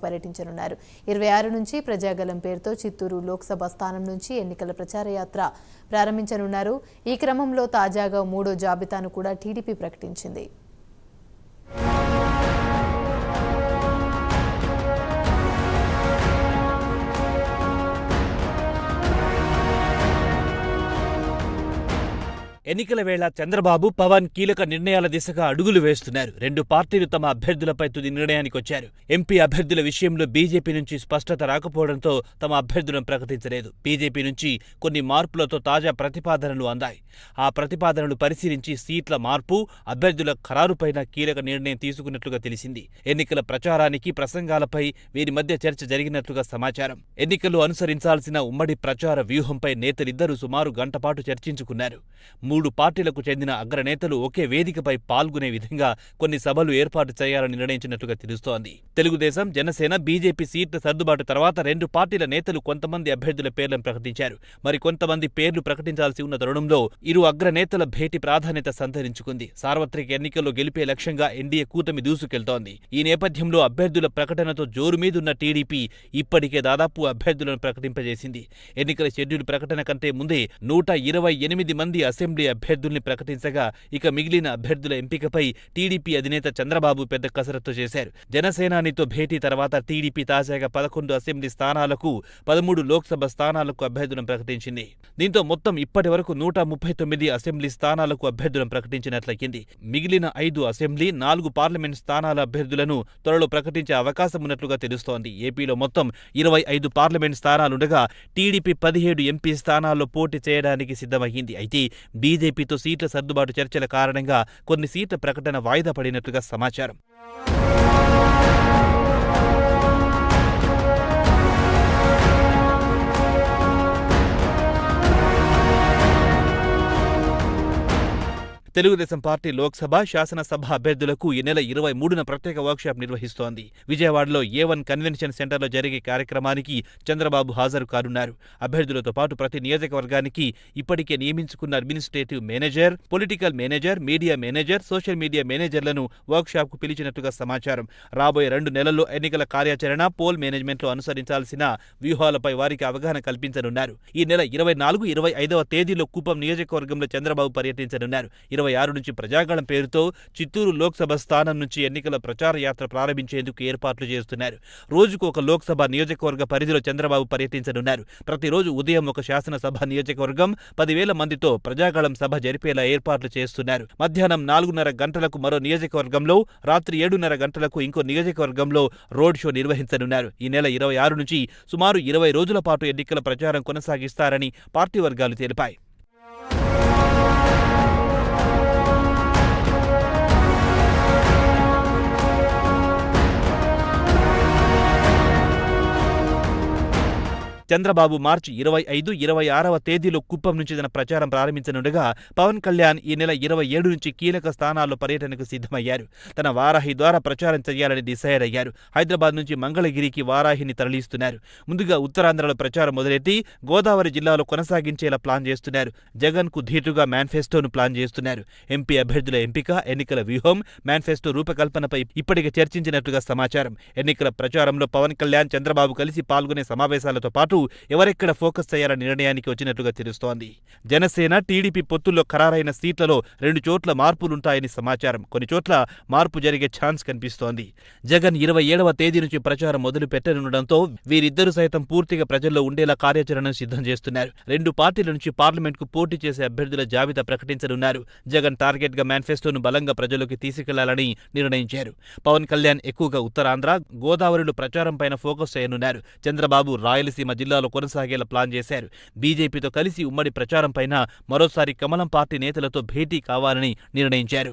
పర్యటించనున్నారు. 26 నుంచి ప్రజాగలం పేరుతో చిత్తూరు లోక్సభ స్థానం నుంచి ఎన్నికల ప్రచార యాత్ర ప్రారంభించనున్నారు. ఈ క్రమంలో తాజాగా 3వ జాబితాను కూడా టీడీపీ ప్రకటించింది. ఎన్నికల వేళ చంద్రబాబు, పవన్ కీలక నిర్ణయాల దిశగా అడుగులు వేస్తున్నారు. రెండు పార్టీలు తమ అభ్యర్థులపై తుది నిర్ణయానికొచ్చారు. ఎంపీ అభ్యర్థుల విషయంలో బీజేపీ నుంచి స్పష్టత రాకపోవడంతో తమ అభ్యర్థులను ప్రకటించలేదు. బీజేపీ నుంచి కొన్ని మార్పులతో తాజా ప్రతిపాదనలు అందాయి. ఆ ప్రతిపాదనలు పరిశీలించి సీట్ల మార్పు, అభ్యర్థుల ఖరారుపైన కీలక నిర్ణయం తీసుకున్నట్లుగా తెలిసింది. ఎన్నికల ప్రచారానికి, ప్రసంగాలపై వీరి మధ్య చర్చ జరిగినట్లుగా సమాచారం. ఎన్నికల్లో అనుసరించాల్సిన ఉమ్మడి ప్రచార వ్యూహంపై నేతలిద్దరూ సుమారు గంటపాటు చర్చించుకున్నారు. 3 పార్టీలకు చెందిన అగ్రనేతలు ఒకే వేదికపై పాల్గొనే విధంగా కొన్ని సభలు ఏర్పాటు చేయాలని నిర్ణయించినట్లుగా తెలుస్తోంది. తెలుగుదేశం, జనసేన, బీజేపీ సీట్ల సర్దుబాటు తర్వాత 2 పార్టీల నేతలు కొంతమంది అభ్యర్థుల పేర్లను ప్రకటించారు. మరి కొంతమంది పేర్లు ప్రకటించాల్సి ఉన్న తరుణంలో ఇరు అగ్రనేతల భేటీ ప్రాధాన్యత సంతరించుకుంది. సార్వత్రిక ఎన్నికల్లో గెలిపే లక్ష్యంగా ఎన్డీఏ కూటమి దూసుకెళ్తోంది. ఈ నేపథ్యంలో అభ్యర్థుల ప్రకటనతో జోరుమీదున్న టీడీపీ ఇప్పటికే దాదాపు అభ్యర్థులను ప్రకటింపజేసింది. ఎన్నికల షెడ్యూల్ ప్రకటన కంటే ముందే 128 మంది అసెంబ్లీ అభ్యర్థుల్ని ప్రకటించగా ఇక మిగిలిన అభ్యర్థుల ఎంపికపై టీడీపీ అధినేత చంద్రబాబు పెద్ద కసరత్తు చేశారు. జనసేనానితో భేటీ తర్వాత టీడీపీ తాజాగా 11 అసెంబ్లీ స్థానాలకు, 13 లోక్సభ స్థానాలకు అభ్యర్థులను ప్రకటించింది. దీంతో మొత్తం ఇప్పటి వరకు 139 అసెంబ్లీ స్థానాలకు అభ్యర్థులను ప్రకటించినట్లయింది. మిగిలిన 5 అసెంబ్లీ, 4 పార్లమెంట్ స్థానాల అభ్యర్థులను త్వరలో ప్రకటించే అవకాశం ఉన్నట్లుగా తెలుస్తోంది. ఏపీలో మొత్తం 25 పార్లమెంట్ స్థానాలుండగా టీడీపీ 17 ఎంపీ స్థానాల్లో పోటీ చేయడానికి సిద్ధమయ్యింది. అయితే బీజేపీతో సీట్ల సర్దుబాటు చర్చల కారణంగా కొన్ని సీట్ల ప్రకటన వాయిదా పడినట్లుగా సమాచారం. తెలుగుదేశం పార్టీ లోక్సభ, శాసనసభ అభ్యర్థులకు ఈ నెల 23న ప్రత్యేక వర్క్షాప్ నిర్వహిస్తోంది. విజయవాడలో A1 కన్వెన్షన్ సెంటర్లో జరిగే కార్యక్రమానికి చంద్రబాబు హాజరు కానున్నారు. అభ్యర్థులతో పాటు ప్రతి నియోజకవర్గానికి ఇప్పటికే నియమించుకున్న administrative manager, political manager, media manager, social media మేనేజర్లను వర్క్షాప్కు పిలిచినట్టుగా సమాచారం. రాబోయే 2 నెలల్లో ఎన్నికల కార్యాచరణ, పోల్ మేనేజ్మెంట్లో అనుసరించాల్సిన వ్యూహాలపై వారికి అవగాహన కల్పించనున్నారు. ఈ నెల 24, 25వ తేదీలో కుప్పం నియోజకవర్గంలో చంద్రబాబు పర్యటించనున్నారు. 26 నుంచి ప్రజాగళం పేరుతో చిత్తూరు లోక్సభ స్థానం నుంచి ఎన్నికల ప్రచార యాత్ర ప్రారంభించేందుకు ఏర్పాట్లు చేస్తున్నారు. రోజుకు ఒక లోక్సభ నియోజకవర్గ పరిధిలో చంద్రబాబు పర్యటించనున్నారు. ప్రతిరోజు ఉదయం ఒక శాసనసభ నియోజకవర్గం, 10,000 మందితో ప్రజాగళం సభ జరిపేలా ఏర్పాట్లు చేస్తున్నారు. మధ్యాహ్నం 4:30 గంటలకు మరో నియోజకవర్గంలో, రాత్రి 7:30 గంటలకు ఇంకో నియోజకవర్గంలో రోడ్ షో నిర్వహించనున్నారు. ఈ నెల 26 నుంచి సుమారు 20 రోజుల పాటు ఎన్నికల ప్రచారం కొనసాగిస్తారని పార్టీ వర్గాలు తెలిపాయి. చంద్రబాబు మార్చి 25, 26వ తేదీలో కుప్పం నుంచి తన ప్రచారం ప్రారంభించనుండగా పవన్ కళ్యాణ్ ఈ నెల 27 నుంచి కీలక స్థానాల్లో పర్యటనకు సిద్ధమయ్యారు. తన వారాహి ద్వారా ప్రచారం చేయాలని డిసైడ్ అయ్యారు. హైదరాబాద్ నుంచి మంగళగిరికి వారాహిని తరలిస్తున్నారు. ముందుగా ఉత్తరాంధ్రలో ప్రచారం మొదలెట్టి గోదావరి జిల్లాలో కొనసాగించేలా ప్లాన్ చేస్తున్నారు. జగన్ కు ధీటుగా మేనిఫెస్టోను ప్లాన్ చేస్తున్నారు. ఎంపీ అభ్యర్థుల ఎంపిక, ఎన్నికల వ్యూహం, మేనిఫెస్టో రూపకల్పనపై ఇప్పటికే చర్చించినట్లుగా సమాచారం. ఎన్నికల ప్రచారంలో పవన్ కళ్యాణ్, చంద్రబాబు కలిసి పాల్గొనే సమావేశాలతో పాటు ఎవరెక్కడ ఫోకస్ చేయాలనే నిర్ణయానికి వచ్చినట్లుగా తెలుస్తోంది. జనసేన, టీడీపీ పొత్తుల్లో ఖరారైన సీట్లలో 2 చోట్ల మార్పులుంటాయని సమాచారం. కొన్ని చోట్ల మార్పు జరిగే ఛాన్స్ కనిపిస్తోంది. జగన్ 27వ తేదీ నుంచి ప్రచారం మొదలు పెట్టనుండడంతో వీరిద్దరూ సైతం పూర్తిగా ప్రజల్లో ఉండేలా కార్యాచరణను సిద్ధం చేస్తున్నారు. 2 పార్టీల నుంచి పార్లమెంట్కు పోటీ చేసే అభ్యర్థుల జాబితా ప్రకటించనున్నారు. జగన్ టార్గెట్గా మేనిఫెస్టోను బలంగా ప్రజల్లోకి తీసుకెళ్లాలని నిర్ణయించారు. పవన్ కళ్యాణ్ ఎక్కువగా ఉత్తరాంధ్ర, గోదావరిలో ప్రచారంపైన ఫోకస్ చేయనున్నారు. చంద్రబాబు రాయలసీమ జిల్లాలో కొనసాగేలా ప్లాన్ చేశారు. బీజేపీతో కలిసి ఉమ్మడి ప్రచారంపైన మరోసారి కమలం పార్టీ నేతలతో భేటీ కావాలని నిర్ణయించారు.